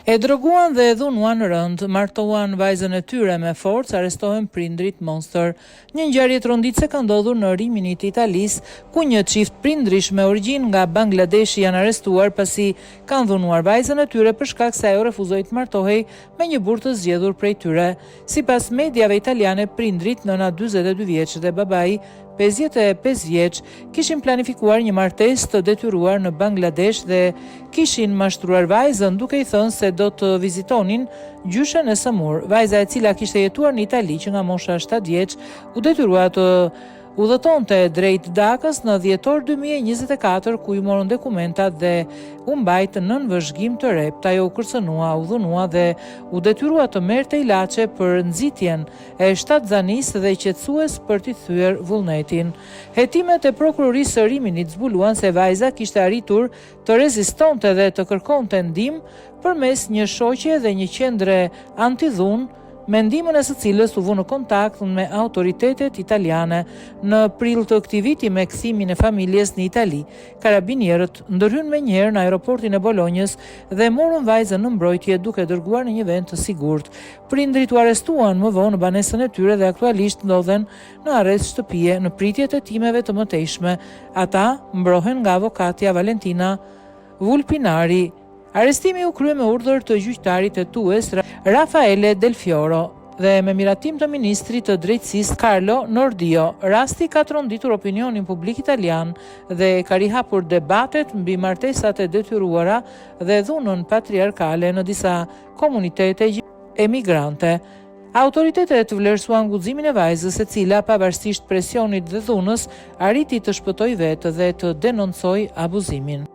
E droguan dhe e dhunuan rënd, martohuan vajzën e tyre me forcë, arrestohen prindrit monster. Një ngjarje tronditse ka ndodhur në Rimini të Italisë, ku një çift prindrish me origjinë nga Bangladeshi janë arrestuar pasi kanë dhunuar vajzën e tyre për shkak se ajo refuzoi të martohej me një burr të zgjedhur prej tyre. Sipas mediave italiane, prindrit, nëna 42 vjeç dhe babai 55 vjeç, kishin planifikuar një martesë të detyruar në Bangladesh dhe kishin mashtruar vajzën duke i thënë se do të vizitonin gjyshen e Samur. Vajza, e cila kishte jetuar në Itali që nga mosha 7 vjeç, u detyrua të udhëtonte drejt Dakës në dhjetor 2024, ku i morën dokumentat dhe u mbajt nën vëzhgim të rept. Ajo u kërcënua, u dhunua dhe u detyrua të merrte ilaçe për nxitjen e shtatzanisë dhe qetësues për t'i thyer vullnetin. Hetimet e prokurorisë së Riminit zbuluan se vajza kishte arritur të rezistonte dhe të kërkonte ndihmë përmes një shoqe dhe një qendre antidhunë, me ndihmën e së cilës u vu në kontakt me autoritetet italiane. Në prill të këtij viti, me kthimin e familjes në Itali, karabinierët ndërhyn menjëherë në aeroportin e Bolonjës dhe morën vajzën në mbrojtje duke dërguar në një vend të sigurt. Prindrit u arrestuan më vonë në banesën e tyre dhe aktualisht ndodhen në arrest shtëpie në pritje të hetimeve të mëtejshme. Ata mbrohen nga avokatja Valentina Vulpinari. Arrestimi u krye me urdhër të gjyqtarit hetues Raffaele Del Fioro dhe me miratim të ministrit të drejtësisë Carlo Nordio. Rasti ka tronditur opinionin publik italian dhe ka rihapur debatet mbi martesat e detyruara dhe dhunën patriarkale në disa komunitete emigrante. Autoritetet vlerësuan guximin e vajzës, e cila pavarësisht presionit dhe dhunës arriti të shpëtojë vetë dhe të denoncojë abuzimin.